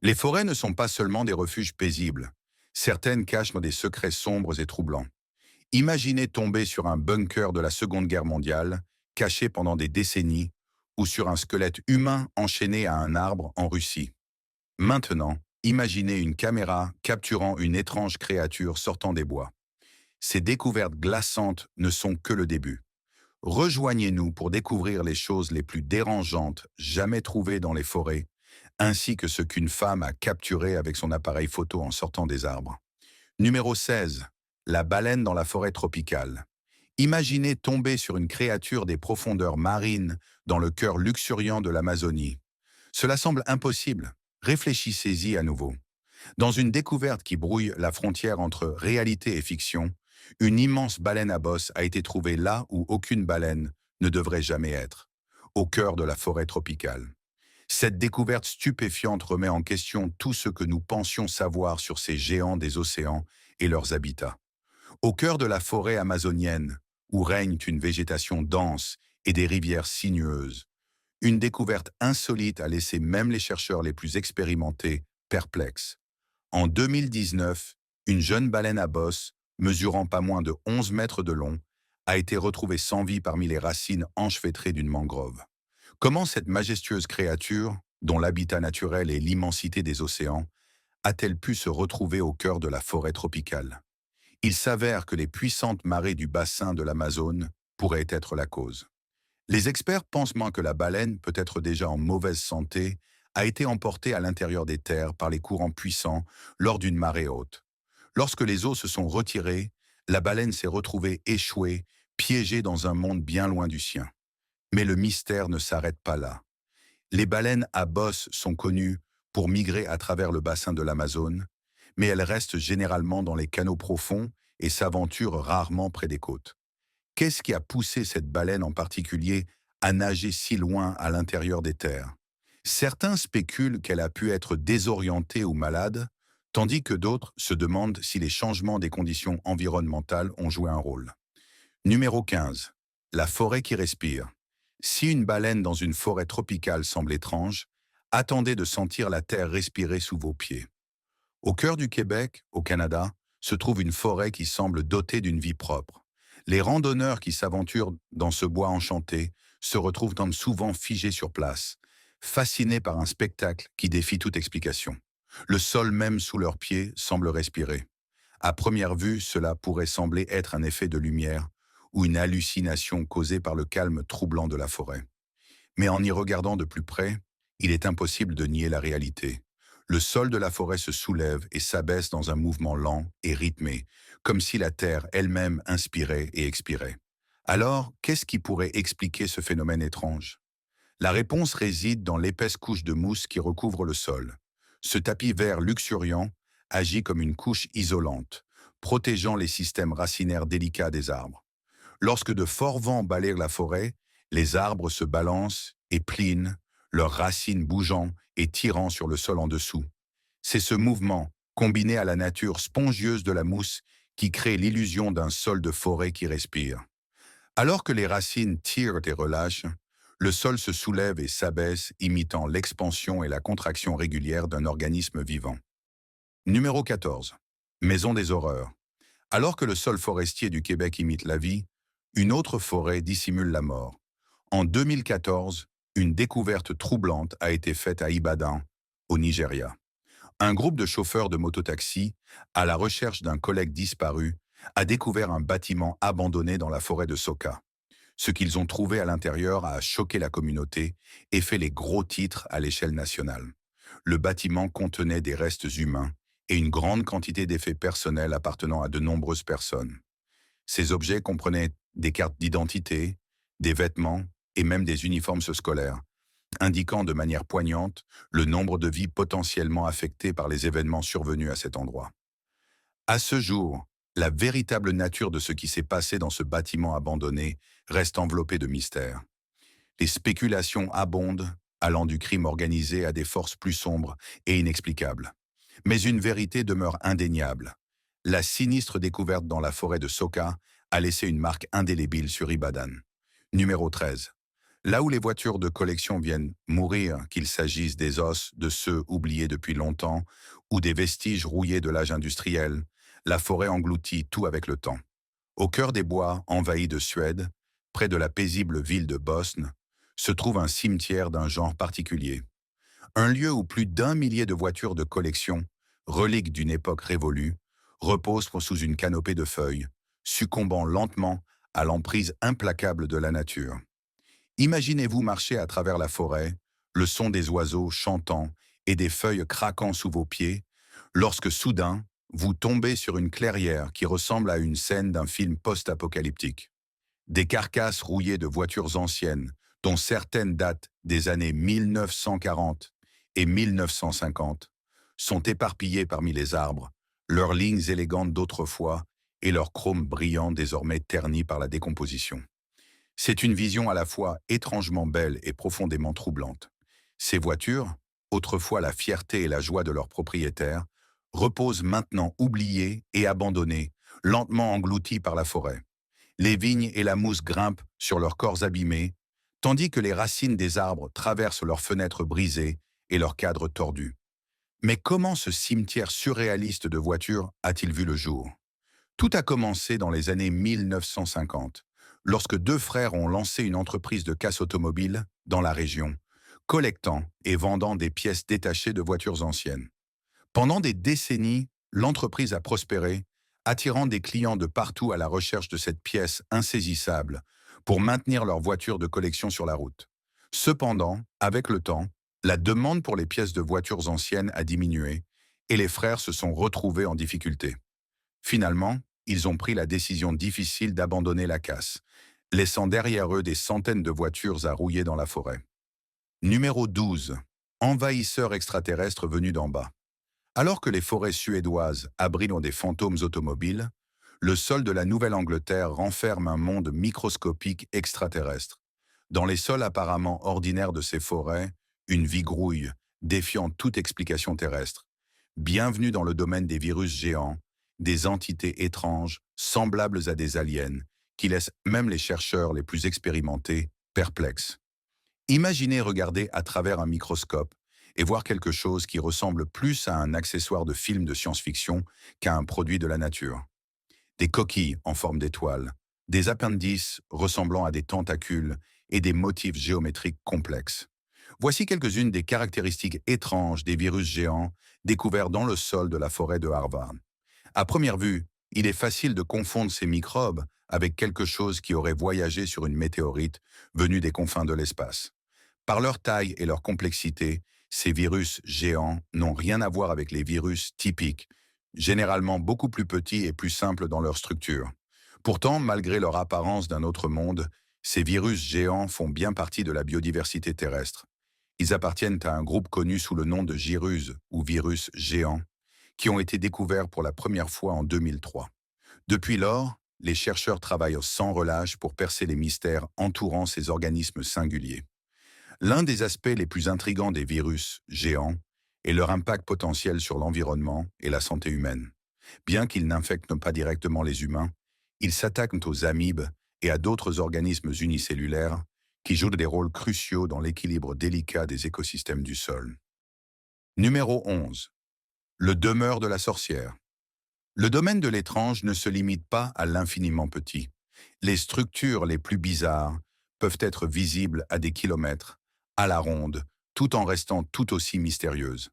Les forêts ne sont pas seulement des refuges paisibles. Certaines cachent des secrets sombres et troublants. Imaginez tomber sur un bunker de la Seconde Guerre mondiale, caché pendant des décennies, ou sur un squelette humain enchaîné à un arbre en Russie. Maintenant, imaginez une caméra capturant une étrange créature sortant des bois. Ces découvertes glaçantes ne sont que le début. Rejoignez-nous pour découvrir les choses les plus dérangeantes jamais trouvées dans les forêts, ainsi que ce qu'une femme a capturé avec son appareil photo en sortant des arbres. Numéro 16. La baleine dans la forêt tropicale. Imaginez tomber sur une créature des profondeurs marines dans le cœur luxuriant de l'Amazonie. Cela semble impossible. Réfléchissez-y à nouveau. Dans une découverte qui brouille la frontière entre réalité et fiction, une immense baleine à bosse a été trouvée là où aucune baleine ne devrait jamais être, au cœur de la forêt tropicale. Cette découverte stupéfiante remet en question tout ce que nous pensions savoir sur ces géants des océans et leurs habitats. Au cœur de la forêt amazonienne, où règne une végétation dense et des rivières sinueuses, une découverte insolite a laissé même les chercheurs les plus expérimentés perplexes. En 2019, une jeune baleine à bosse, mesurant pas moins de 11 mètres de long, a été retrouvée sans vie parmi les racines enchevêtrées d'une mangrove. Comment cette majestueuse créature, dont l'habitat naturel est l'immensité des océans, a-t-elle pu se retrouver au cœur de la forêt tropicale? Il s'avère que les puissantes marées du bassin de l'Amazone pourraient être la cause. Les experts pensent moins que la baleine, peut-être déjà en mauvaise santé, a été emportée à l'intérieur des terres par les courants puissants lors d'une marée haute. Lorsque les eaux se sont retirées, la baleine s'est retrouvée échouée, piégée dans un monde bien loin du sien. Mais le mystère ne s'arrête pas là. Les baleines à bosse sont connues pour migrer à travers le bassin de l'Amazone, mais elles restent généralement dans les canaux profonds et s'aventurent rarement près des côtes. Qu'est-ce qui a poussé cette baleine en particulier à nager si loin à l'intérieur des terres? Certains spéculent qu'elle a pu être désorientée ou malade, tandis que d'autres se demandent si les changements des conditions environnementales ont joué un rôle. Numéro 15. La forêt qui respire. Si une baleine dans une forêt tropicale semble étrange, attendez de sentir la terre respirer sous vos pieds. Au cœur du Québec, au Canada, se trouve une forêt qui semble dotée d'une vie propre. Les randonneurs qui s'aventurent dans ce bois enchanté se retrouvent donc souvent figés sur place, fascinés par un spectacle qui défie toute explication. Le sol même sous leurs pieds semble respirer. À première vue, cela pourrait sembler être un effet de lumière ou une hallucination causée par le calme troublant de la forêt. Mais en y regardant de plus près, il est impossible de nier la réalité. Le sol de la forêt se soulève et s'abaisse dans un mouvement lent et rythmé, comme si la terre elle-même inspirait et expirait. Alors, qu'est-ce qui pourrait expliquer ce phénomène étrange? La réponse réside dans l'épaisse couche de mousse qui recouvre le sol. Ce tapis vert luxuriant agit comme une couche isolante, protégeant les systèmes racinaires délicats des arbres. Lorsque de forts vents balayent la forêt, les arbres se balancent et plinent, leurs racines bougeant et tirant sur le sol en dessous. C'est ce mouvement, combiné à la nature spongieuse de la mousse, qui crée l'illusion d'un sol de forêt qui respire. Alors que les racines tirent et relâchent, le sol se soulève et s'abaisse, imitant l'expansion et la contraction régulière d'un organisme vivant. Numéro 14. Maison des horreurs. Alors que le sol forestier du Québec imite la vie, une autre forêt dissimule la mort. En 2014, une découverte troublante a été faite à Ibadan, au Nigeria. Un groupe de chauffeurs de mototaxi, à la recherche d'un collègue disparu, a découvert un bâtiment abandonné dans la forêt de Soka. Ce qu'ils ont trouvé à l'intérieur a choqué la communauté et fait les gros titres à l'échelle nationale. Le bâtiment contenait des restes humains et une grande quantité d'effets personnels appartenant à de nombreuses personnes. Ces objets comprenaient des cartes d'identité, des vêtements et même des uniformes scolaires, indiquant de manière poignante le nombre de vies potentiellement affectées par les événements survenus à cet endroit. À ce jour, la véritable nature de ce qui s'est passé dans ce bâtiment abandonné reste enveloppée de mystère. Les spéculations abondent, allant du crime organisé à des forces plus sombres et inexplicables. Mais une vérité demeure indéniable. La sinistre découverte dans la forêt de Soka a laissé une marque indélébile sur Ibadan. Numéro 13. Là où les voitures de collection viennent mourir, qu'il s'agisse des os de ceux oubliés depuis longtemps ou des vestiges rouillés de l'âge industriel, la forêt engloutit tout avec le temps. Au cœur des bois envahis de Suède, près de la paisible ville de Bosne, se trouve un cimetière d'un genre particulier. Un lieu où plus d'un millier de voitures de collection, reliques d'une époque révolue, reposent sous une canopée de feuilles, succombant lentement à l'emprise implacable de la nature. Imaginez-vous marcher à travers la forêt, le son des oiseaux chantant et des feuilles craquant sous vos pieds, lorsque soudain, vous tombez sur une clairière qui ressemble à une scène d'un film post-apocalyptique. Des carcasses rouillées de voitures anciennes, dont certaines datent des années 1940 et 1950, sont éparpillées parmi les arbres, leurs lignes élégantes d'autrefois et leur chrome brillant désormais terni par la décomposition. C'est une vision à la fois étrangement belle et profondément troublante. Ces voitures, autrefois la fierté et la joie de leurs propriétaires, reposent maintenant oubliées et abandonnées, lentement englouties par la forêt. Les vignes et la mousse grimpent sur leurs corps abîmés, tandis que les racines des arbres traversent leurs fenêtres brisées et leurs cadres tordus. Mais comment ce cimetière surréaliste de voitures a-t-il vu le jour? Tout a commencé dans les années 1950, lorsque deux frères ont lancé une entreprise de casse automobile dans la région, collectant et vendant des pièces détachées de voitures anciennes. Pendant des décennies, l'entreprise a prospéré, attirant des clients de partout à la recherche de cette pièce insaisissable pour maintenir leurs voitures de collection sur la route. Cependant, avec le temps, la demande pour les pièces de voitures anciennes a diminué et les frères se sont retrouvés en difficulté. Finalement, ils ont pris la décision difficile d'abandonner la casse, laissant derrière eux des centaines de voitures à rouiller dans la forêt. Numéro 12. Envahisseurs extraterrestres venus d'en bas. Alors que les forêts suédoises abritent des fantômes automobiles, le sol de la Nouvelle-Angleterre renferme un monde microscopique extraterrestre. Dans les sols apparemment ordinaires de ces forêts, une vie grouille, défiant toute explication terrestre. Bienvenue dans le domaine des virus géants, des entités étranges, semblables à des aliens, qui laissent même les chercheurs les plus expérimentés perplexes. Imaginez regarder à travers un microscope et voir quelque chose qui ressemble plus à un accessoire de film de science-fiction qu'à un produit de la nature. Des coquilles en forme d'étoiles, des appendices ressemblant à des tentacules et des motifs géométriques complexes. Voici quelques-unes des caractéristiques étranges des virus géants découverts dans le sol de la forêt de Harvard. À première vue, il est facile de confondre ces microbes avec quelque chose qui aurait voyagé sur une météorite venue des confins de l'espace. Par leur taille et leur complexité, ces virus géants n'ont rien à voir avec les virus typiques, généralement beaucoup plus petits et plus simples dans leur structure. Pourtant, malgré leur apparence d'un autre monde, ces virus géants font bien partie de la biodiversité terrestre. Ils appartiennent à un groupe connu sous le nom de girus ou virus géants, qui ont été découverts pour la première fois en 2003. Depuis lors, les chercheurs travaillent sans relâche pour percer les mystères entourant ces organismes singuliers. L'un des aspects les plus intrigants des virus géants est leur impact potentiel sur l'environnement et la santé humaine. Bien qu'ils n'infectent pas directement les humains, ils s'attaquent aux amibes et à d'autres organismes unicellulaires qui jouent des rôles cruciaux dans l'équilibre délicat des écosystèmes du sol. Numéro 11. Le demeure de la sorcière. Le domaine de l'étrange ne se limite pas à l'infiniment petit. Les structures les plus bizarres peuvent être visibles à des kilomètres, à la ronde, tout en restant tout aussi mystérieuses.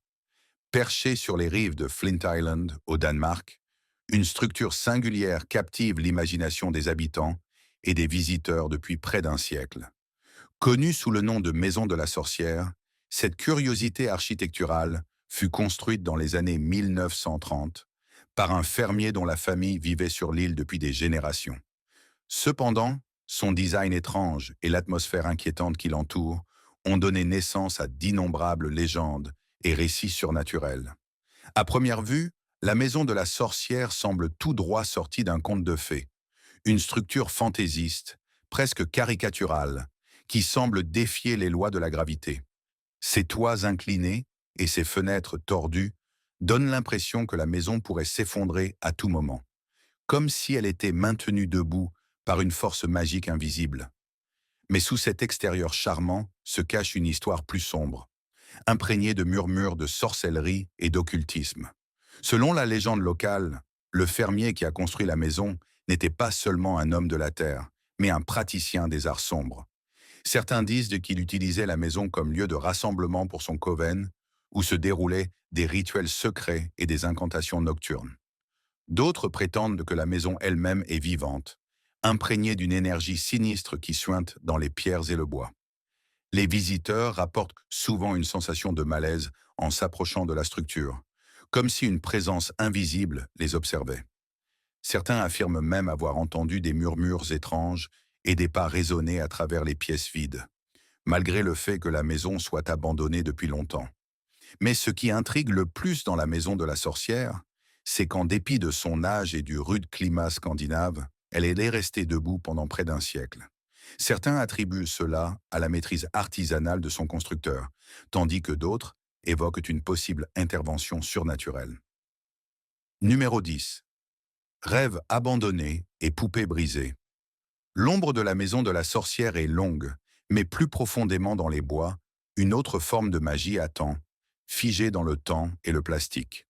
Perchée sur les rives de Flint Island, au Danemark, une structure singulière captive l'imagination des habitants et des visiteurs depuis près d'un siècle. Connue sous le nom de Maison de la Sorcière, cette curiosité architecturale fut construite dans les années 1930 par un fermier dont la famille vivait sur l'île depuis des générations. Cependant, son design étrange et l'atmosphère inquiétante qui l'entoure ont donné naissance à d'innombrables légendes et récits surnaturels. À première vue, la Maison de la Sorcière semble tout droit sortie d'un conte de fées, une structure fantaisiste, presque caricaturale, qui semble défier les lois de la gravité. Ses toits inclinés et ses fenêtres tordues donnent l'impression que la maison pourrait s'effondrer à tout moment, comme si elle était maintenue debout par une force magique invisible. Mais sous cet extérieur charmant se cache une histoire plus sombre, imprégnée de murmures de sorcellerie et d'occultisme. Selon la légende locale, le fermier qui a construit la maison n'était pas seulement un homme de la terre, mais un praticien des arts sombres. Certains disent qu'il utilisait la maison comme lieu de rassemblement pour son coven, où se déroulaient des rituels secrets et des incantations nocturnes. D'autres prétendent que la maison elle-même est vivante, imprégnée d'une énergie sinistre qui suinte dans les pierres et le bois. Les visiteurs rapportent souvent une sensation de malaise en s'approchant de la structure, comme si une présence invisible les observait. Certains affirment même avoir entendu des murmures étranges et des pas résonner à travers les pièces vides, malgré le fait que la maison soit abandonnée depuis longtemps. Mais ce qui intrigue le plus dans la maison de la sorcière, c'est qu'en dépit de son âge et du rude climat scandinave, elle est restée debout pendant près d'un siècle. Certains attribuent cela à la maîtrise artisanale de son constructeur, tandis que d'autres évoquent une possible intervention surnaturelle. Numéro 10. Rêve abandonné et poupée brisée. L'ombre de la maison de la sorcière est longue, mais plus profondément dans les bois, une autre forme de magie attend, figée dans le temps et le plastique.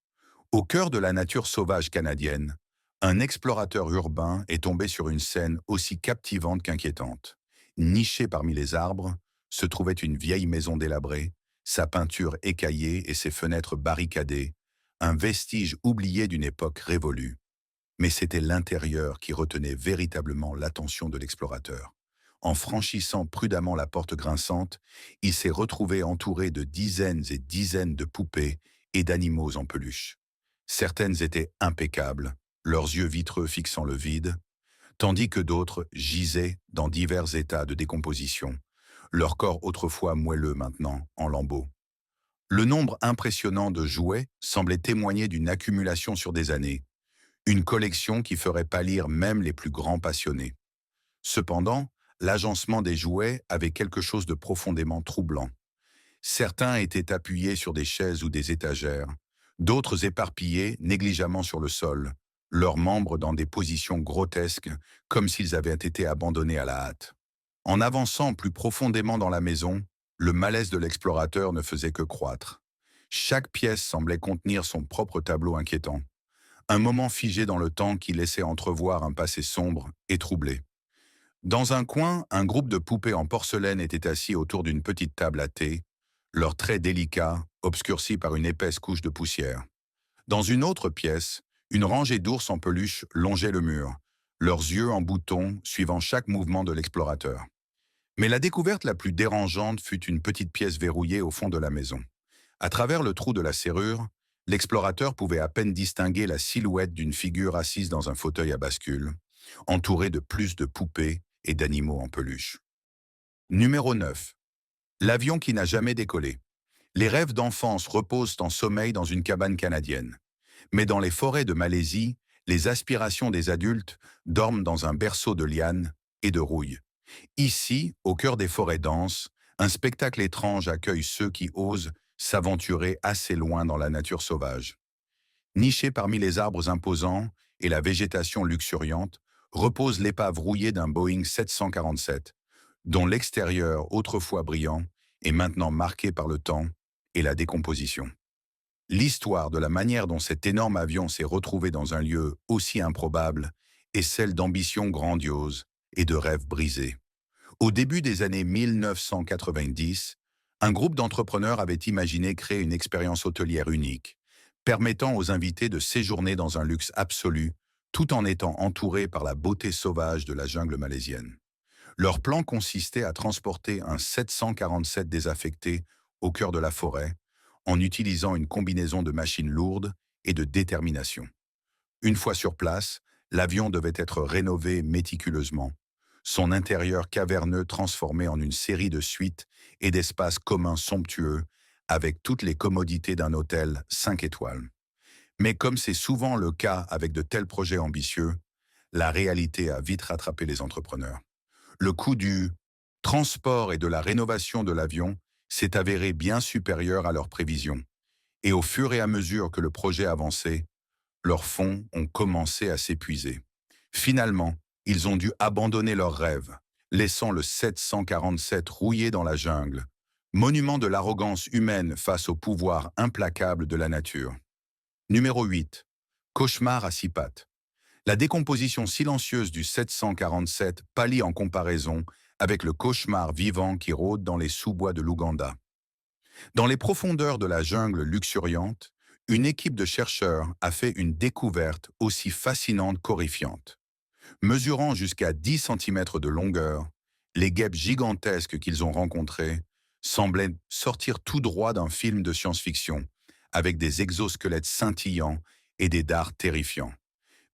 Au cœur de la nature sauvage canadienne, un explorateur urbain est tombé sur une scène aussi captivante qu'inquiétante. Nichée parmi les arbres, se trouvait une vieille maison délabrée, sa peinture écaillée et ses fenêtres barricadées, un vestige oublié d'une époque révolue. Mais c'était l'intérieur qui retenait véritablement l'attention de l'explorateur. En franchissant prudemment la porte grinçante, il s'est retrouvé entouré de dizaines et dizaines de poupées et d'animaux en peluche. Certaines étaient impeccables, leurs yeux vitreux fixant le vide, tandis que d'autres gisaient dans divers états de décomposition, leur corps autrefois moelleux maintenant en lambeaux. Le nombre impressionnant de jouets semblait témoigner d'une accumulation sur des années, une collection qui ferait pâlir même les plus grands passionnés. Cependant, l'agencement des jouets avait quelque chose de profondément troublant. Certains étaient appuyés sur des chaises ou des étagères, d'autres éparpillés négligemment sur le sol, leurs membres dans des positions grotesques, comme s'ils avaient été abandonnés à la hâte. En avançant plus profondément dans la maison, le malaise de l'explorateur ne faisait que croître. Chaque pièce semblait contenir son propre tableau inquiétant. Un moment figé dans le temps qui laissait entrevoir un passé sombre et troublé. Dans un coin, un groupe de poupées en porcelaine était assis autour d'une petite table à thé, leurs traits délicats, obscurcis par une épaisse couche de poussière. Dans une autre pièce, une rangée d'ours en peluche longeait le mur, leurs yeux en boutons suivant chaque mouvement de l'explorateur. Mais la découverte la plus dérangeante fut une petite pièce verrouillée au fond de la maison. À travers le trou de la serrure, l'explorateur pouvait à peine distinguer la silhouette d'une figure assise dans un fauteuil à bascule, entourée de plus de poupées et d'animaux en peluche. Numéro 9. L'avion qui n'a jamais décollé. Les rêves d'enfance reposent en sommeil dans une cabane canadienne. Mais dans les forêts de Malaisie, les aspirations des adultes dorment dans un berceau de lianes et de rouille. Ici, au cœur des forêts denses, un spectacle étrange accueille ceux qui osent s'aventurer assez loin dans la nature sauvage. Nichée parmi les arbres imposants et la végétation luxuriante, repose l'épave rouillée d'un Boeing 747, dont l'extérieur, autrefois brillant, est maintenant marqué par le temps et la décomposition. L'histoire de la manière dont cet énorme avion s'est retrouvé dans un lieu aussi improbable est celle d'ambitions grandioses et de rêves brisés. Au début des années 1990, un groupe d'entrepreneurs avait imaginé créer une expérience hôtelière unique, permettant aux invités de séjourner dans un luxe absolu, tout en étant entourés par la beauté sauvage de la jungle malaisienne. Leur plan consistait à transporter un 747 désaffecté au cœur de la forêt, en utilisant une combinaison de machines lourdes et de détermination. Une fois sur place, l'avion devait être rénové méticuleusement, son intérieur caverneux transformé en une série de suites et d'espaces communs somptueux, avec toutes les commodités d'un hôtel 5 étoiles. Mais comme c'est souvent le cas avec de tels projets ambitieux, la réalité a vite rattrapé les entrepreneurs. Le coût du transport et de la rénovation de l'avion s'est avéré bien supérieur à leurs prévisions. Et au fur et à mesure que le projet avançait, leurs fonds ont commencé à s'épuiser. Finalement, ils ont dû abandonner leurs rêves, laissant le 747 rouillé dans la jungle, monument de l'arrogance humaine face au pouvoir implacable de la nature. Numéro 8. Cauchemar à six pattes. La décomposition silencieuse du 747 pâlit en comparaison avec le cauchemar vivant qui rôde dans les sous-bois de l'Ouganda. Dans les profondeurs de la jungle luxuriante, une équipe de chercheurs a fait une découverte aussi fascinante qu'horrifiante. Mesurant jusqu'à 10 centimètres de longueur, les guêpes gigantesques qu'ils ont rencontrées semblaient sortir tout droit d'un film de science-fiction, avec des exosquelettes scintillants et des dards terrifiants.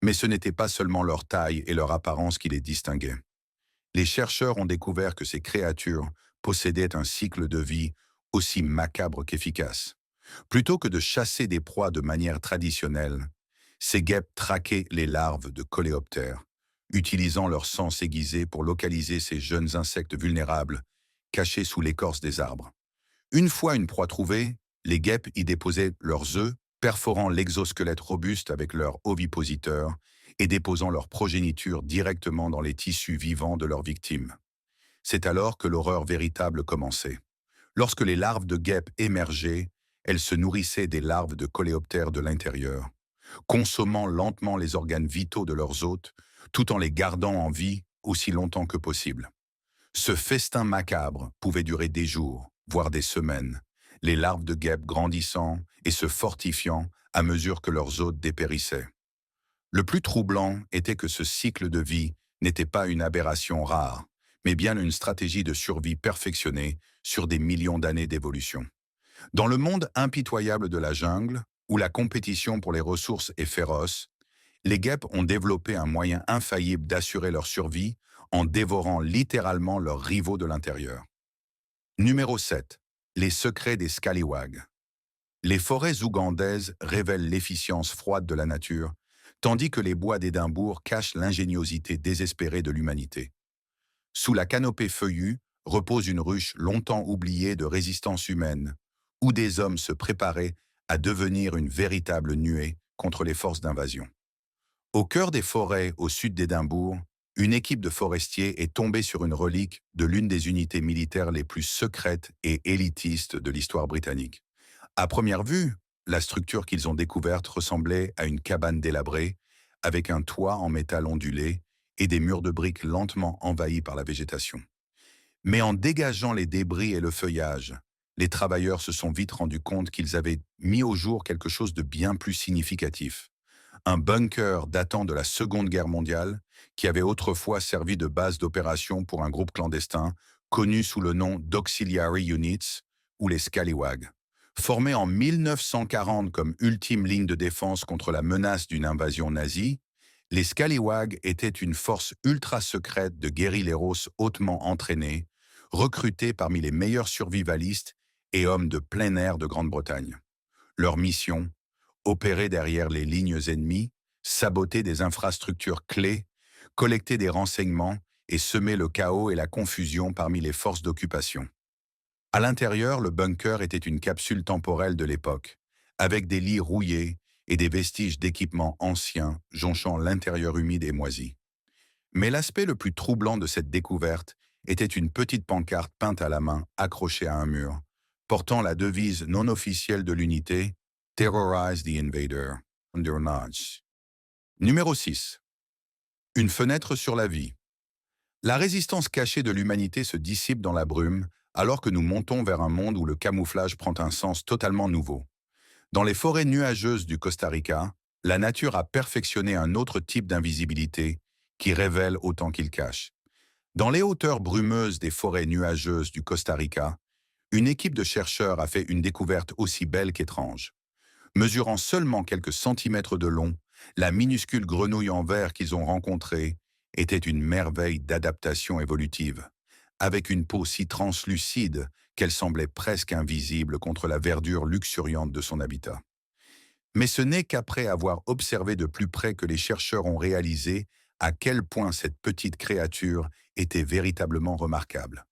Mais ce n'était pas seulement leur taille et leur apparence qui les distinguaient. Les chercheurs ont découvert que ces créatures possédaient un cycle de vie aussi macabre qu'efficace. Plutôt que de chasser des proies de manière traditionnelle, ces guêpes traquaient les larves de coléoptères, utilisant leur sens aiguisé pour localiser ces jeunes insectes vulnérables, cachés sous l'écorce des arbres. Une fois une proie trouvée, les guêpes y déposaient leurs œufs, perforant l'exosquelette robuste avec leur ovipositeur et déposant leur progéniture directement dans les tissus vivants de leurs victimes. C'est alors que l'horreur véritable commençait. Lorsque les larves de guêpes émergeaient, elles se nourrissaient des larves de coléoptères de l'intérieur, consommant lentement les organes vitaux de leurs hôtes, tout en les gardant en vie aussi longtemps que possible. Ce festin macabre pouvait durer des jours, voire des semaines, les larves de guêpes grandissant et se fortifiant à mesure que leurs hôtes dépérissaient. Le plus troublant était que ce cycle de vie n'était pas une aberration rare, mais bien une stratégie de survie perfectionnée sur des millions d'années d'évolution. Dans le monde impitoyable de la jungle, où la compétition pour les ressources est féroce, les guêpes ont développé un moyen infaillible d'assurer leur survie en dévorant littéralement leurs rivaux de l'intérieur. Numéro 7. Les secrets des scallywags. Les forêts ougandaises révèlent l'efficience froide de la nature, tandis que les bois d'Édimbourg cachent l'ingéniosité désespérée de l'humanité. Sous la canopée feuillue repose une ruche longtemps oubliée de résistance humaine, où des hommes se préparaient à devenir une véritable nuée contre les forces d'invasion. Au cœur des forêts au sud d'Édimbourg, une équipe de forestiers est tombée sur une relique de l'une des unités militaires les plus secrètes et élitistes de l'histoire britannique. À première vue, la structure qu'ils ont découverte ressemblait à une cabane délabrée, avec un toit en métal ondulé et des murs de briques lentement envahis par la végétation. Mais en dégageant les débris et le feuillage, les travailleurs se sont vite rendus compte qu'ils avaient mis au jour quelque chose de bien plus significatif. Un bunker datant de la Seconde Guerre mondiale, qui avait autrefois servi de base d'opération pour un groupe clandestin, connu sous le nom d'Auxiliary Units, ou les Scallywags. Formés en 1940 comme ultime ligne de défense contre la menace d'une invasion nazie, les Scallywags étaient une force ultra-secrète de guérilleros hautement entraînés, recrutés parmi les meilleurs survivalistes et hommes de plein air de Grande-Bretagne. Leur mission: opérer derrière les lignes ennemies, saboter des infrastructures clés, collecter des renseignements et semer le chaos et la confusion parmi les forces d'occupation. À l'intérieur, le bunker était une capsule temporelle de l'époque, avec des lits rouillés et des vestiges d'équipements anciens jonchant l'intérieur humide et moisi. Mais l'aspect le plus troublant de cette découverte était une petite pancarte peinte à la main accrochée à un mur, portant la devise non officielle de l'unité: Terrorize the Invader, under notch. Numéro 6. Une fenêtre sur la vie. La résistance cachée de l'humanité se dissipe dans la brume, alors que nous montons vers un monde où le camouflage prend un sens totalement nouveau. Dans les forêts nuageuses du Costa Rica, la nature a perfectionné un autre type d'invisibilité qui révèle autant qu'il cache. Dans les hauteurs brumeuses des forêts nuageuses du Costa Rica, une équipe de chercheurs a fait une découverte aussi belle qu'étrange. Mesurant seulement quelques centimètres de long, la minuscule grenouille en verre qu'ils ont rencontrée était une merveille d'adaptation évolutive, avec une peau si translucide qu'elle semblait presque invisible contre la verdure luxuriante de son habitat. Mais ce n'est qu'après avoir observé de plus près que les chercheurs ont réalisé à quel point cette petite créature était véritablement remarquable.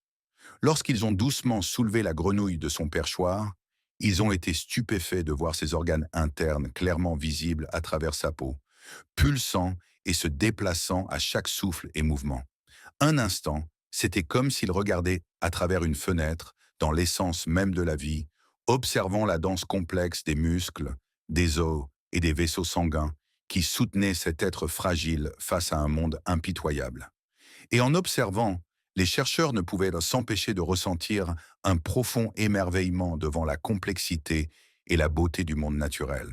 Lorsqu'ils ont doucement soulevé la grenouille de son perchoir, ils ont été stupéfaits de voir ses organes internes clairement visibles à travers sa peau, pulsant et se déplaçant à chaque souffle et mouvement. Un instant, C'était comme s'ils regardaient à travers une fenêtre, dans l'essence même de la vie, observant la danse complexe des muscles, des os et des vaisseaux sanguins qui soutenaient cet être fragile face à un monde impitoyable. Et en observant, les chercheurs ne pouvaient s'empêcher de ressentir un profond émerveillement devant la complexité et la beauté du monde naturel.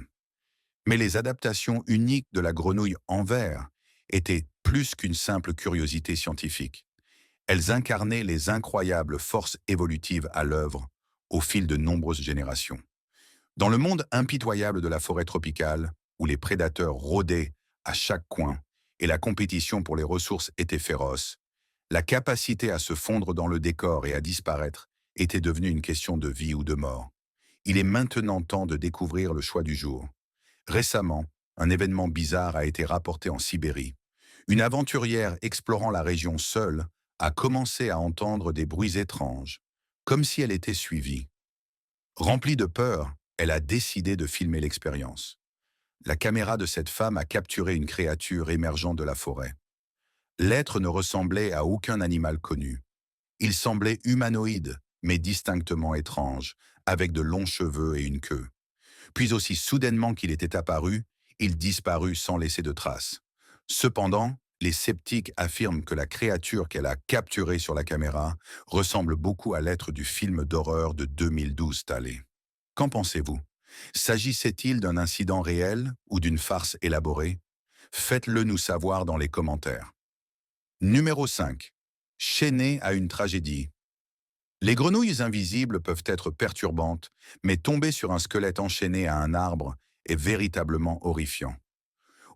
Mais les adaptations uniques de la grenouille en verre étaient plus qu'une simple curiosité scientifique. Elles incarnaient les incroyables forces évolutives à l'œuvre au fil de nombreuses générations. Dans le monde impitoyable de la forêt tropicale, où les prédateurs rôdaient à chaque coin et la compétition pour les ressources était féroce, la capacité à se fondre dans le décor et à disparaître était devenue une question de vie ou de mort. Il est maintenant temps de découvrir le choix du jour. Récemment, un événement bizarre a été rapporté en Sibérie. Une aventurière explorant la région seule a commencé à entendre des bruits étranges, comme si elle était suivie. Remplie de peur, elle a décidé de filmer l'expérience. La caméra de cette femme a capturé une créature émergeant de la forêt. L'être ne ressemblait à aucun animal connu. Il semblait humanoïde, mais distinctement étrange, avec de longs cheveux et une queue. Puis aussi soudainement qu'il était apparu, il disparut sans laisser de traces. Cependant, les sceptiques affirment que la créature qu'elle a capturée sur la caméra ressemble beaucoup à l'être du film d'horreur de 2012 Talley. Qu'en pensez-vous? S'agissait-il d'un incident réel ou d'une farce élaborée? Faites-le nous savoir dans les commentaires. Numéro 5. Chaîné à une tragédie. Les grenouilles invisibles peuvent être perturbantes, mais tomber sur un squelette enchaîné à un arbre est véritablement horrifiant.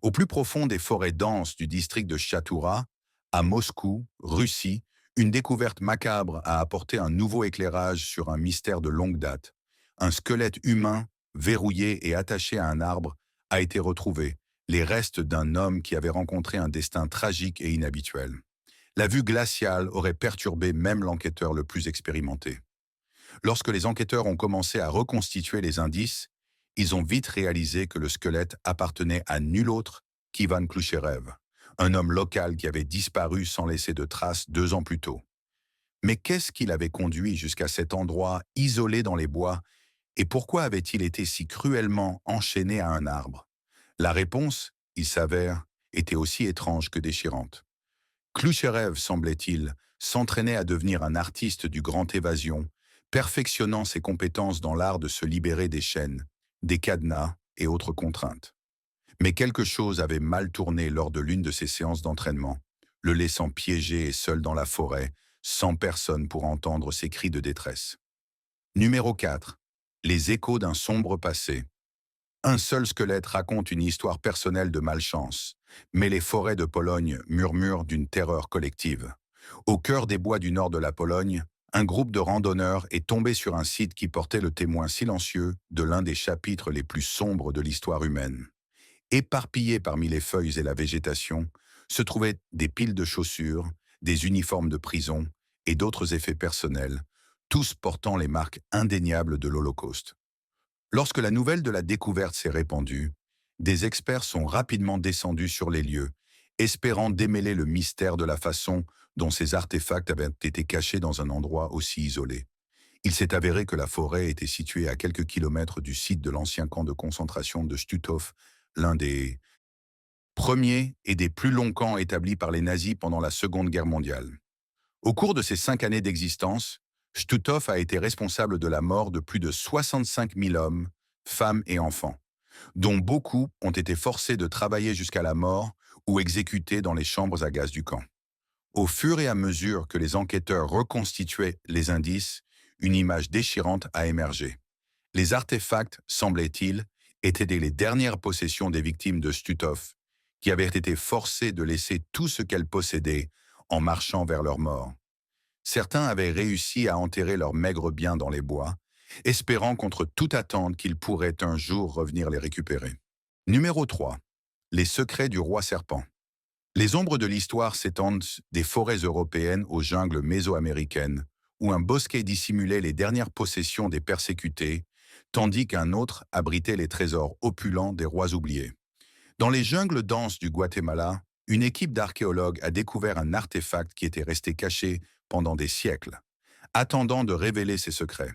Au plus profond des forêts denses du district de Chatoura, à Moscou, Russie, une découverte macabre a apporté un nouveau éclairage sur un mystère de longue date. Un squelette humain, verrouillé et attaché à un arbre, a été retrouvé, les restes d'un homme qui avait rencontré un destin tragique et inhabituel. La vue glaciale aurait perturbé même l'enquêteur le plus expérimenté. Lorsque les enquêteurs ont commencé à reconstituer les indices, ils ont vite réalisé que le squelette appartenait à nul autre qu'Ivan Kloucherev, un homme local qui avait disparu sans laisser de traces 2 ans plus tôt. Mais qu'est-ce qui l'avait conduit jusqu'à cet endroit isolé dans les bois et pourquoi avait-il été si cruellement enchaîné à un arbre? La réponse, il s'avère, était aussi étrange que déchirante. Kloucherev, semblait-il, s'entraînait à devenir un artiste du grand évasion, perfectionnant ses compétences dans l'art de se libérer des chaînes, des cadenas et autres contraintes. Mais quelque chose avait mal tourné lors de l'une de ses séances d'entraînement, le laissant piégé et seul dans la forêt, sans personne pour entendre ses cris de détresse. Numéro 4. Les échos d'un sombre passé. Un seul squelette raconte une histoire personnelle de malchance, mais les forêts de Pologne murmurent d'une terreur collective. Au cœur des bois du nord de la Pologne, un groupe de randonneurs est tombé sur un site qui portait le témoin silencieux de l'un des chapitres les plus sombres de l'histoire humaine. Éparpillés parmi les feuilles et la végétation, se trouvaient des piles de chaussures, des uniformes de prison et d'autres effets personnels, tous portant les marques indéniables de l'Holocauste. Lorsque la nouvelle de la découverte s'est répandue, des experts sont rapidement descendus sur les lieux, espérant démêler le mystère de la façon dont ces artefacts avaient été cachés dans un endroit aussi isolé. Il s'est avéré que la forêt était située à quelques kilomètres du site de l'ancien camp de concentration de Stutthof, l'un des premiers et des plus longs camps établis par les nazis pendant la Seconde Guerre mondiale. Au cours de ces 5 années d'existence, Stutthof a été responsable de la mort de plus de 65 000 hommes, femmes et enfants, dont beaucoup ont été forcés de travailler jusqu'à la mort ou exécutés dans les chambres à gaz du camp. Au fur et à mesure que les enquêteurs reconstituaient les indices, une image déchirante a émergé. Les artefacts, semblait-il, étaient les dernières possessions des victimes de Stutthof, qui avaient été forcées de laisser tout ce qu'elles possédaient en marchant vers leur mort. Certains avaient réussi à enterrer leurs maigres biens dans les bois, espérant contre toute attente qu'ils pourraient un jour revenir les récupérer. Numéro 3. Les secrets du roi serpent. Les ombres de l'histoire s'étendent des forêts européennes aux jungles mésoaméricaines, où un bosquet dissimulait les dernières possessions des persécutés, tandis qu'un autre abritait les trésors opulents des rois oubliés. Dans les jungles denses du Guatemala, une équipe d'archéologues a découvert un artefact qui était resté caché pendant des siècles, attendant de révéler ses secrets.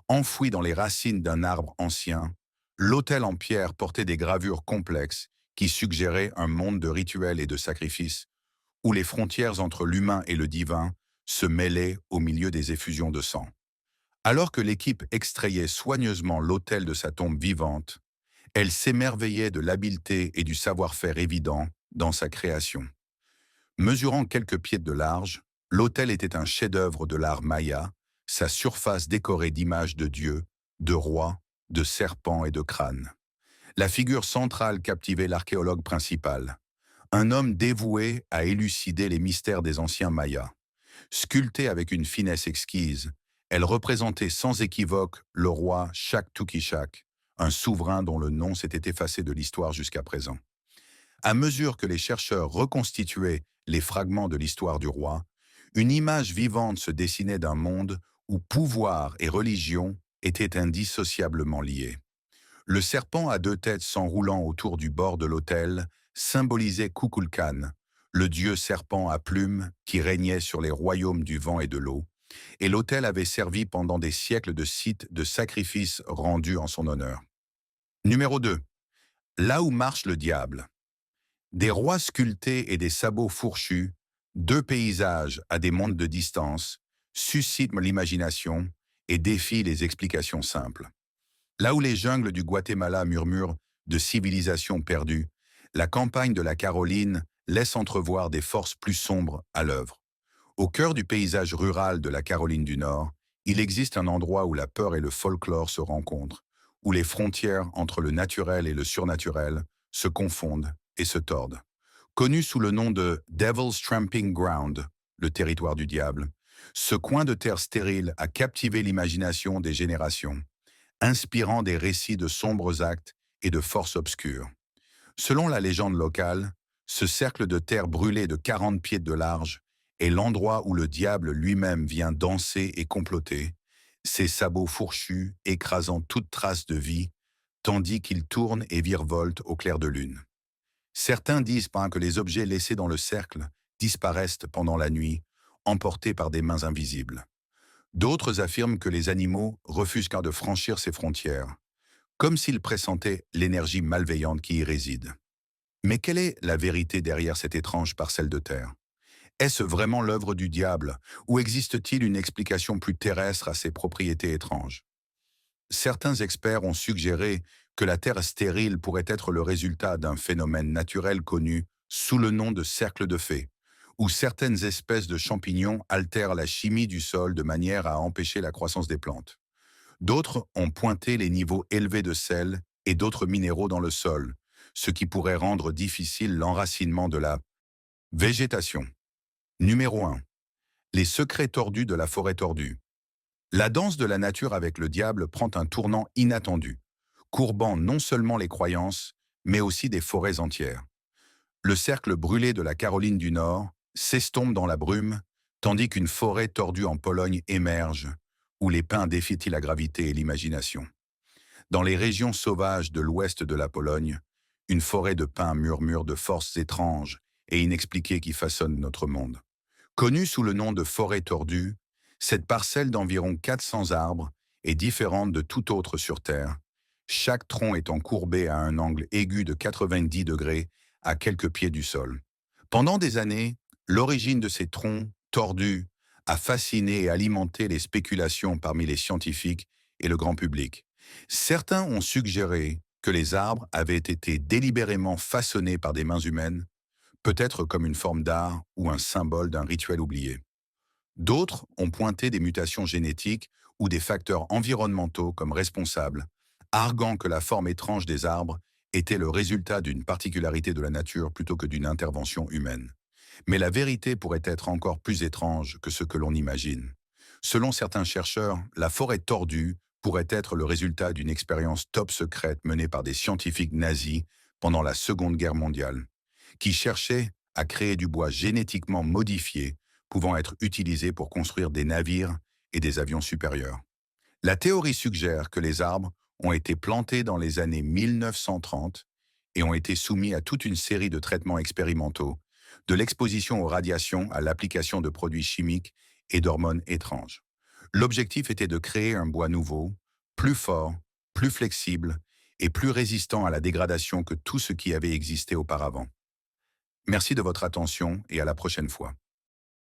Enfoui dans les racines d'un arbre ancien, l'autel en pierre portait des gravures complexes qui suggéraient un monde de rituels et de sacrifices, où les frontières entre l'humain et le divin se mêlaient au milieu des effusions de sang. Alors que l'équipe extrayait soigneusement l'autel de sa tombe vivante, elle s'émerveillait de l'habileté et du savoir-faire évident dans sa création. Mesurant quelques pieds de large, l'autel était un chef-d'œuvre de l'art maya, sa surface décorée d'images de dieux, de rois, de serpents et de crânes. La figure centrale captivait l'archéologue principal, un homme dévoué à élucider les mystères des anciens mayas. Sculptée avec une finesse exquise, elle représentait sans équivoque le roi Shaktukishak, un souverain dont le nom s'était effacé de l'histoire jusqu'à présent. À mesure que les chercheurs reconstituaient les fragments de l'histoire du roi, une image vivante se dessinait d'un monde où pouvoir et religion étaient indissociablement liés. Le serpent à deux têtes s'enroulant autour du bord de l'autel symbolisait Kukulkan, le dieu serpent à plumes qui régnait sur les royaumes du vent et de l'eau, et l'autel avait servi pendant des siècles de site de sacrifices rendus en son honneur. Numéro 2. Là où marche le diable. Des rois sculptés et des sabots fourchus, deux paysages à des mondes de distance, suscitent l'imagination et défient les explications simples. Là où les jungles du Guatemala murmurent de civilisations perdues, la campagne de la Caroline laisse entrevoir des forces plus sombres à l'œuvre. Au cœur du paysage rural de la Caroline du Nord, il existe un endroit où la peur et le folklore se rencontrent, où les frontières entre le naturel et le surnaturel se confondent et se tordent. Connu sous le nom de Devil's Tramping Ground, le territoire du diable, ce coin de terre stérile a captivé l'imagination des générations, inspirant des récits de sombres actes et de forces obscures. Selon la légende locale, ce cercle de terre brûlée de 40 pieds de large est l'endroit où le diable lui-même vient danser et comploter, ses sabots fourchus écrasant toute trace de vie, tandis qu'il tourne et virevolte au clair de lune. Certains disent que les objets laissés dans le cercle disparaissent pendant la nuit, emportés par des mains invisibles. D'autres affirment que les animaux refusent de franchir ces frontières, comme s'ils pressentaient l'énergie malveillante qui y réside. Mais quelle est la vérité derrière cette étrange parcelle de terre? Est-ce vraiment l'œuvre du diable, ou existe-t-il une explication plus terrestre à ces propriétés étranges? Certains experts ont suggéré que la terre stérile pourrait être le résultat d'un phénomène naturel connu sous le nom de cercle de fées, où certaines espèces de champignons altèrent la chimie du sol de manière à empêcher la croissance des plantes. D'autres ont pointé les niveaux élevés de sel et d'autres minéraux dans le sol, ce qui pourrait rendre difficile l'enracinement de la végétation. Numéro 1. Les secrets tordus de la forêt tordue. La danse de la nature avec le diable prend un tournant inattendu, courbant non seulement les croyances, mais aussi des forêts entières. Le cercle brûlé de la Caroline du Nord s'estompe dans la brume, tandis qu'une forêt tordue en Pologne émerge, où les pins défient la gravité et l'imagination. Dans les régions sauvages de l'ouest de la Pologne, une forêt de pins murmure de forces étranges et inexpliquées qui façonnent notre monde. Connue sous le nom de forêt tordue, cette parcelle d'environ 400 arbres est différente de tout autre sur Terre, chaque tronc étant courbé à un angle aigu de 90 degrés à quelques pieds du sol. Pendant des années, l'origine de ces troncs tordus a fasciné et alimenté les spéculations parmi les scientifiques et le grand public. Certains ont suggéré que les arbres avaient été délibérément façonnés par des mains humaines, peut-être comme une forme d'art ou un symbole d'un rituel oublié. D'autres ont pointé des mutations génétiques ou des facteurs environnementaux comme responsables, arguant que la forme étrange des arbres était le résultat d'une particularité de la nature plutôt que d'une intervention humaine. Mais la vérité pourrait être encore plus étrange que ce que l'on imagine. Selon certains chercheurs, la forêt tordue pourrait être le résultat d'une expérience top secrète menée par des scientifiques nazis pendant la Seconde Guerre mondiale, qui cherchaient à créer du bois génétiquement modifié pouvant être utilisé pour construire des navires et des avions supérieurs. La théorie suggère que les arbres ont été plantés dans les années 1930 et ont été soumis à toute une série de traitements expérimentaux, de l'exposition aux radiations à l'application de produits chimiques et d'hormones étranges. L'objectif était de créer un bois nouveau, plus fort, plus flexible et plus résistant à la dégradation que tout ce qui avait existé auparavant. Merci de votre attention et à la prochaine fois.